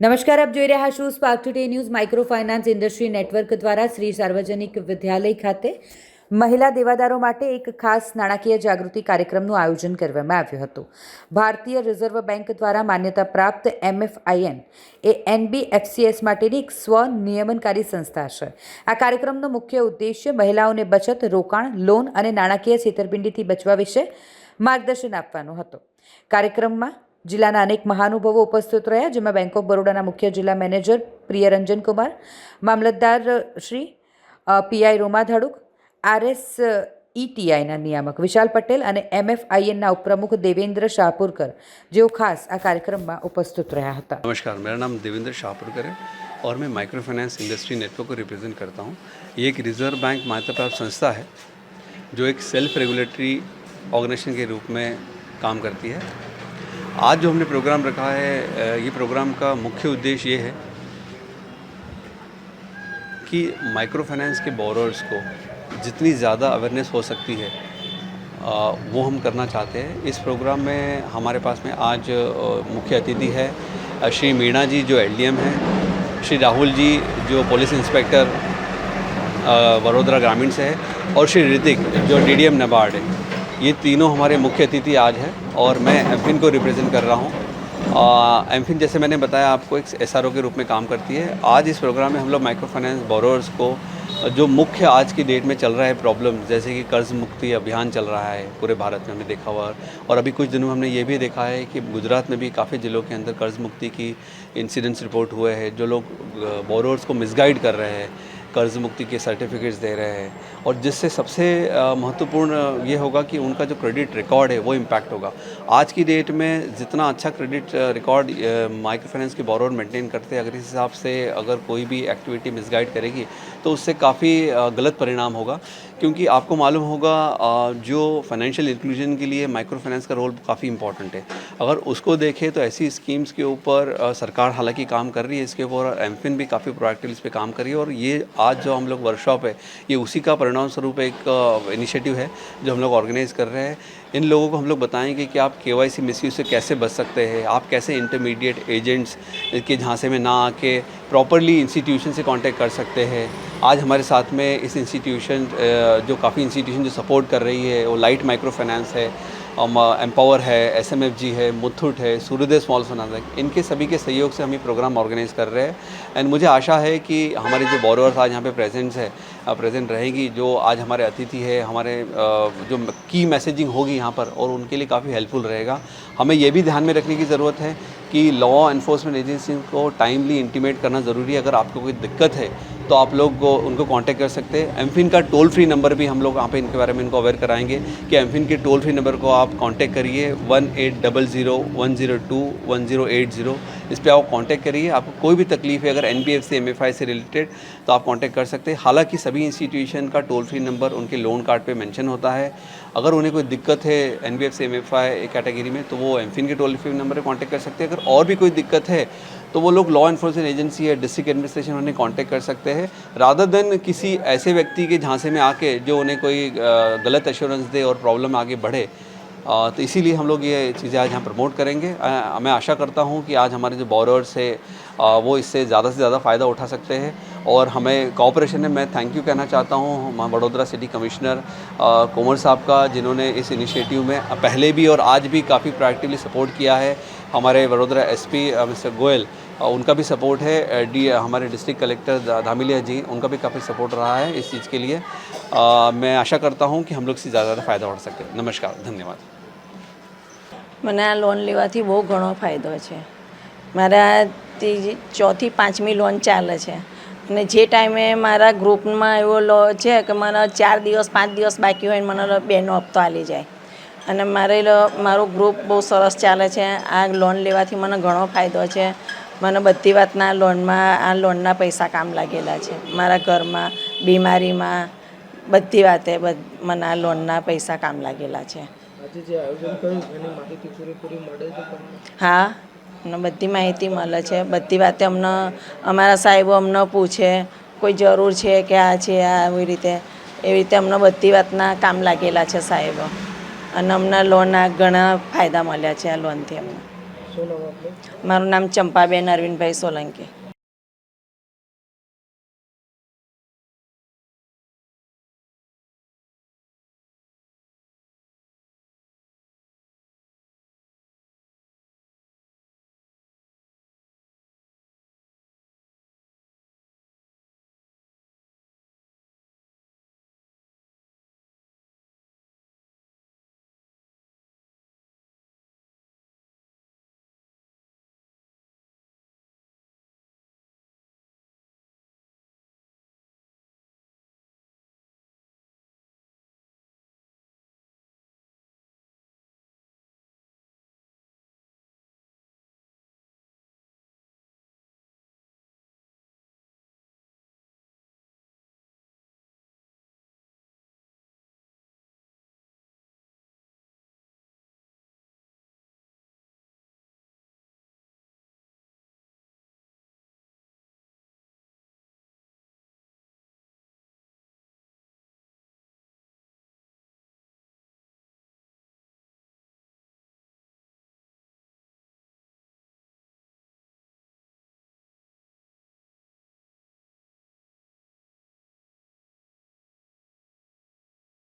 નમસ્કાર, આપ જોઈ રહ્યા છો spark today news. Micro finance industry network દ્વારા શ્રી સાર્વજનિક વિદ્યાલય ખાતે મહિલા દેવાદારો માટે એક ખાસ નાણાકીય જાગૃતિ કાર્યક્રમનું આયોજન કરવામાં આવ્યું હતું. ભારતીય રિઝર્વ બેંક દ્વારા માન્યતા પ્રાપ્ત MFIN એ NBFCS માટેની એક સ્વનિયમનકારી સંસ્થા છે. આ કાર્યક્રમનો મુખ્ય ઉદ્દેશ્ય મહિલાઓને બચત, રોકાણ, લોન અને નાણાકીય છેતરપિંડીથી બચવા વિશે માર્ગદર્શન આપવાનો હતો. કાર્યક્રમમાં જિલ્લાના અનેક મહાનુભાવો ઉપસ્થિત રહ્યા, જેમાં બેંક ઓફ બરોડાના મુખ્ય જિલ્લા મેનેજર પ્રિયરંજન કુમાર, મામલતદાર શ્રી PI રોમા ધડુક, RSETIના નિયામક વિશાલ પટેલ અને MFINના ઉપપ્રમુખ देवेंद्र शाहपुरकर જેઓ ખાસ આ કાર્યક્રમમાં ઉપસ્થિત રહ્યા હતા. नमस्कार, मेरा नाम देवेंद्र शाहपुरकर है और मैं माइक्रो फाइनेंस इंडस्ट्री नेटवर्क को रिप्रेजेंट करता हूँ. ये एक रिजर्व बैंक मान्यता प्राप्त संस्था है जो एक सेल्फ रेगुलेटरी ऑर्गेनाइजेशन के रूप में काम करती है. आज जो हमने प्रोग्राम रखा है, ये प्रोग्राम का मुख्य उद्देश्य ये है कि माइक्रो फाइनेंस के बोरोअर्स को जितनी ज़्यादा अवेयरनेस हो सकती है वो हम करना चाहते हैं. इस प्रोग्राम में हमारे पास में आज मुख्य अतिथि है श्री मीणा जी जो LDM हैं, श्री राहुल जी जो पुलिस इंस्पेक्टर वडोदरा ग्रामीण से है, और श्री ऋतिक जो DDM नाबार्ड है. ये तीनों हमारे मुख्य अतिथि आज हैं और मैं MFIN को रिप्रेजेंट कर रहा हूँ. MFIN जैसे मैंने बताया आपको एक SRO के रूप में काम करती है. आज इस प्रोग्राम में हम लोग माइक्रो फाइनेंस बोरोअर्स को जो मुख्य आज की डेट में चल रहा है प्रॉब्लम, जैसे कि कर्ज मुक्ति अभियान चल रहा है पूरे भारत में, हमने देखा हुआ, और अभी कुछ दिनों में हमने ये भी देखा है कि गुजरात में भी काफ़ी जिलों के अंदर कर्ज मुक्ति की इंसिडेंट्स रिपोर्ट हुए हैं. जो लोग बोरोअर्स को मिसगाइड कर रहे हैं, कर्ज मुक्ति के सर्टिफिकेट्स दे रहे हैं, और जिससे सबसे महत्वपूर्ण ये होगा कि उनका जो क्रेडिट रिकॉर्ड है वो इम्पैक्ट होगा. आज की डेट में जितना अच्छा क्रेडिट रिकॉर्ड माइक्रो फाइनेंस के बोरोअर मेंटेन करते हैं, अगर इस हिसाब से अगर कोई भी एक्टिविटी मिसगाइड करेगी तो उससे काफ़ी गलत परिणाम होगा. क्योंकि आपको मालूम होगा जो फाइनेंशियल इंक्लूजन के लिए माइक्रो फाइनेंस का रोल काफ़ी इंपॉर्टेंट है. अगर उसको देखें तो ऐसी स्कीम्स के ऊपर सरकार हालांकि काम कर रही है, इसके ऊपर MFIN भी काफ़ी प्रोएक्टिव इस पर काम कर रही है. और ये आज जो हम लोग वर्कशॉप है, ये उसी का परिणाम स्वरूप एक इनिशिएटिव है जो हम लोग ऑर्गेनाइज कर रहे हैं. इन लोगों को हम लोग बताएंगे कि आप KYC मिसयूज से कैसे बच सकते हैं, आप कैसे इंटरमीडिएट एजेंट्स के झांसे में ना आके प्रॉपरली इंस्टीट्यूशन से कांटेक्ट कर सकते हैं. आज हमारे साथ में इस इंस्टीट्यूशन जो काफ़ी इंस्टीट्यूशन जो सपोर्ट कर रही है, वो लाइट माइक्रो फाइनेंस है, एम्पावर है, SMFG है, मुथूट है, सूर्योदय स्मॉल फाइनेंस बैंक, इनके सभी के सहयोग से हम ये प्रोग्राम ऑर्गेनाइज कर रहे हैं. एंड मुझे आशा है कि हमारे जो बोरोअर्स आज यहाँ पे प्रेजेंट रहेगी, जो आज हमारे अतिथि है, हमारे जो की मैसेजिंग होगी यहाँ पर, और उनके लिए काफ़ी हेल्पफुल रहेगा. हमें ये भी ध्यान में रखने की ज़रूरत है कि लॉ एनफोर्समेंट एजेंसी को टाइमली इंटीमेट करना ज़रूरी है. अगर आपको कोई दिक्कत है तो आप लोग उनको कांटेक्ट कर सकते हैं. MFIN का टोल फ्री नंबर भी हम लोग यहाँ पे इनके बारे में इनको अवेयर कराएंगे कि MFIN के टोल फ्री नंबर को आप कांटेक्ट करिए 1800-102-1080. इस पर आप कांटेक्ट करिए. आपको कोई भी तकलीफ है अगर NBFC MFI से रिलेटेड तो आप कांटेक्ट कर सकते हैं. हालांकि सभी इंस्टीट्यूशन का टोल फ्री नंबर उनके लोन कार्ड पे मेंशन होता है. अगर उन्हें कोई दिक्कत है NBFC MFI कैटेगरी में तो वो MFIN के टोल फ्री नंबर पर कॉन्टैक्ट कर सकते हैं. अगर और भी कोई दिक्कत है तो वो लोग लॉ एनफोर्समेंट एजेंसी है, डिस्ट्रिक्ट एडमिनिस्ट्रेशन, उन्हें कांटेक्ट कर सकते हैं, रादर देन किसी ऐसे व्यक्ति के झांसे में आके जो उन्हें कोई गलत एश्योरेंस दे और प्रॉब्लम आगे बढ़े. तो इसीलिए हम लोग ये चीज़ें आज यहाँ प्रमोट करेंगे. मैं आशा करता हूँ कि आज हमारे जो बोरोअर्स है वो इससे ज़्यादा से ज़्यादा फ़ायदा उठा सकते हैं. और हमें कोऑपरेशन में मैं थैंक यू कहना चाहता हूँ वडोदरा सिटी कमिश्नर कोमल साहब का, जिन्होंने इस इनिशिएटिव में पहले भी और आज भी काफ़ी प्रोएक्टिवली सपोर्ट किया है. हमारे वडोदरा SP मिस्टर गोयल, उनका भी सपोर्ट है. हमारे डिस्ट्रिक्ट कलेक्टर धामिलिया जी, उनका भी काफ़ी सपोर्ट रहा है इस चीज़ के लिए. मैं आशा करता हूँ कि हम लोग इससे ज़्यादा फ़ायदा उठा सकते हैं. नमस्कार, धन्यवाद. મને આ લોન લેવાથી બહુ ઘણો ફાયદો છે. મારા ચોથી પાંચમી લોન ચાલે છે, અને જે ટાઈમે મારા ગ્રુપમાં એવો લો છે કે મને 4 દિવસ 5 દિવસ બાકી હોય ને મને બેનો હપ્તો આલી જાય, અને મારું ગ્રુપ બહુ સરસ ચાલે છે. આ લોન લેવાથી મને ઘણો ફાયદો છે. મને બધી વાતના આ લોનના પૈસા કામ લાગેલા છે. મારા ઘરમાં, બીમારીમાં, બધી વાતે મને આ લોનના પૈસા કામ લાગેલા છે. હા, અમને બધી માહિતી મળે છે. બધી વાતે અમને અમારા સાહેબો અમને પૂછે, કોઈ જરૂર છે કે આ છે, આવી રીતે અમને બધી વાતના કામ લાગેલા છે સાહેબો. અને અમને લોનના ઘણા ફાયદા મળ્યા છે આ લોનથી અમને. શું નામ આપનું? મારું નામ ચંપાબેન અરવિંદભાઈ સોલંકી.